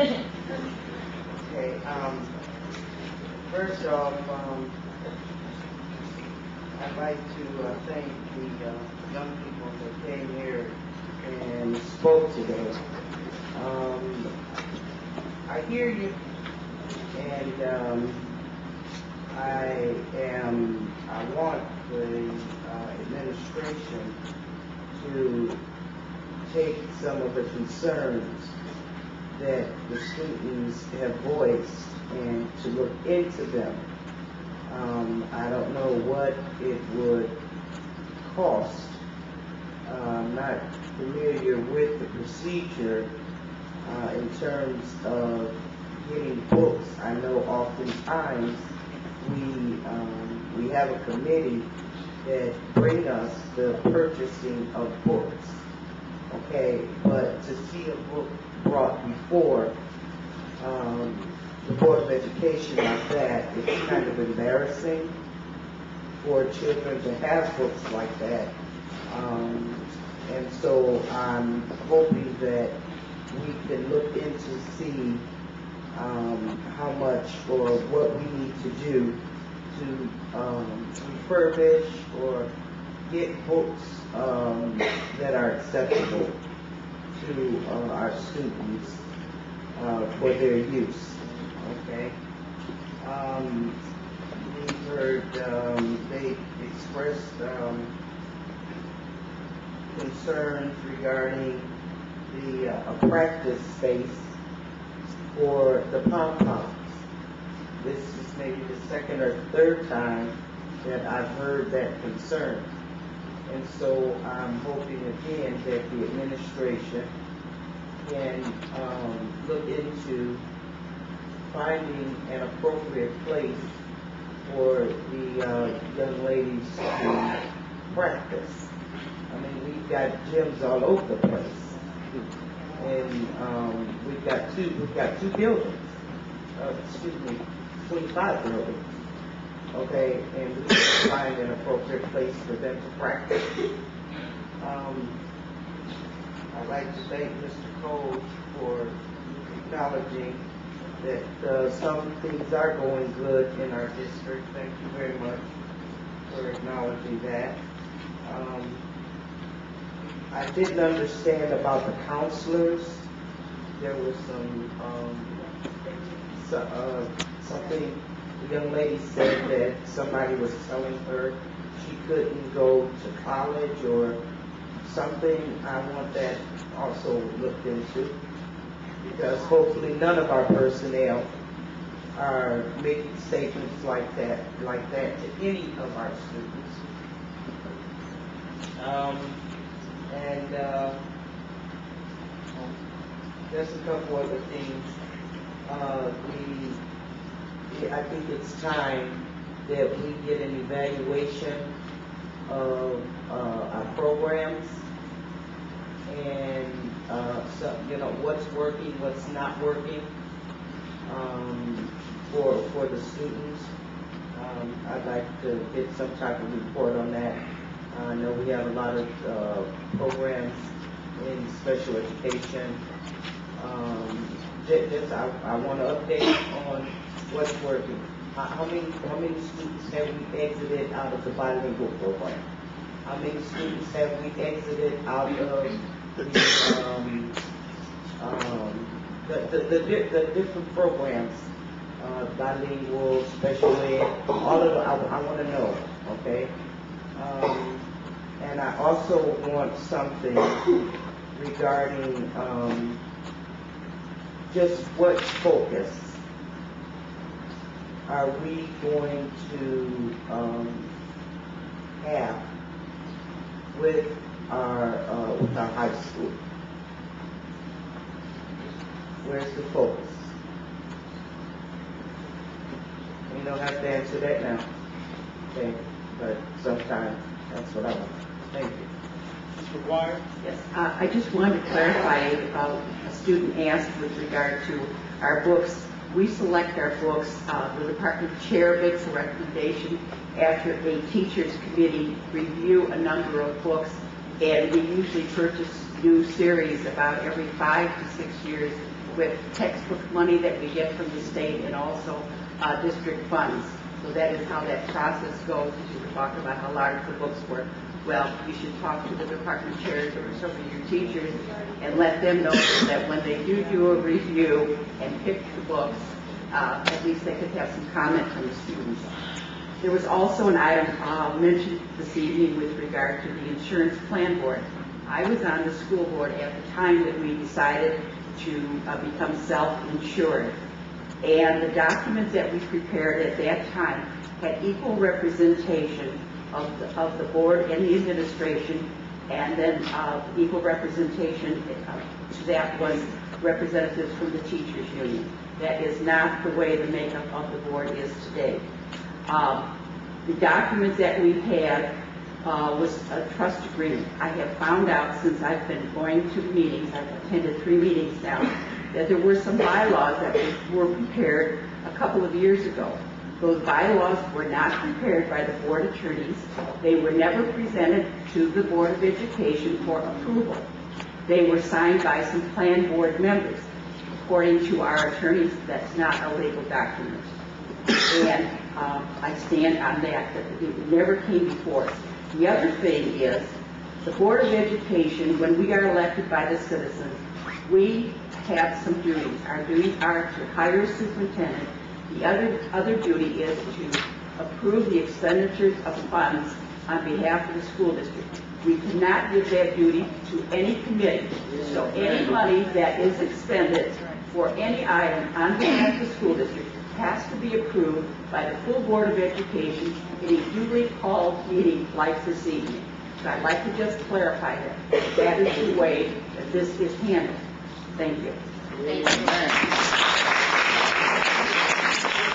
Okay, first off, I'd like to thank the young people that came here and spoke today. I hear you, and I want the administration to take some of the concerns that the students have voiced and to look into them. I don't know what it would cost. I'm not familiar with the procedure in terms of getting books. I know oftentimes we have a committee that bring us the purchasing of books. Okay, but to see a book brought before the Board of Education like that, it's kind of embarrassing for children to have books like that. And so I'm hoping that we can look into see how much or what we need to do to refurbish or get books that are acceptable to our students for their use. Okay. We heard they expressed concerns regarding the practice space for the pom-poms. This is maybe the second or third time that I've heard that concern. And so I'm hoping again that the administration can look into finding an appropriate place for the young ladies to practice. I mean, we've got gyms all over the place, and we've got two buildings. 25 buildings. Okay, and we need to find an appropriate place for them to practice. I'd like to thank Mr. Cole for acknowledging that some things are going good in our district. Thank you very much for acknowledging that. I didn't understand about the counselors. There was something the young lady said that somebody was telling her she couldn't go to college or something. I want that also looked into, because hopefully none of our personnel are making statements like that to any of our students. Just a couple other things. I think it's time that we get an evaluation of our programs and what's working, what's not working for the students. I'd like to get some type of report on that. I know we have a lot of programs in special education. I want to update on what's working. How many students have we exited out of the bilingual program? How many students have we exited out of the different programs, bilingual, special ed, all of them? I want to know, okay? And I also want something regarding just what focus are we going to have with our high school? Where's the focus? You don't have to answer that now, okay? But sometimes that's what I want. Thank you. Mr. Wire? Yes, I just wanted to clarify, a student asked with regard to our books. We select our books, the department chair makes a recommendation after a teacher's committee review a number of books, and we usually purchase new series about every 5 to 6 years with textbook money that we get from the state and also district funds. So that is how that process goes. You should talk about how large the books were. Well, you should talk to the department chairs or some of your teachers and let them know that when they do a review and pick the books, at least they could have some comment from the students. There was also an item mentioned this evening with regard to the insurance plan board. I was on the school board at the time that we decided to become self-insured. And the documents that we prepared at that time had equal representation of the board and the administration, and then equal representation that was representatives from the teachers union. That is not the way the makeup of the board is today. The documents that we had was a trust agreement. I have found out since I've been going to the meetings, I've attended 3 meetings now, that there were some bylaws that were prepared a couple of years ago. Those bylaws were not prepared by the board attorneys. They were never presented to the Board of Education for approval. They were signed by some plan board members. According to our attorneys, that's not a legal document. And I stand on that it never came before us. The other thing is, the Board of Education, when we are elected by the citizens, we have some duties. Our duties are to hire a superintendent. The other duty is to approve the expenditures of funds on behalf of the school district. We cannot give that duty to any committee. So any money that is expended for any item on behalf of the school district has to be approved by the full Board of Education in a duly called meeting like this evening. So I'd like to just clarify that. That is the way that this is handled. Thank you. Thank you.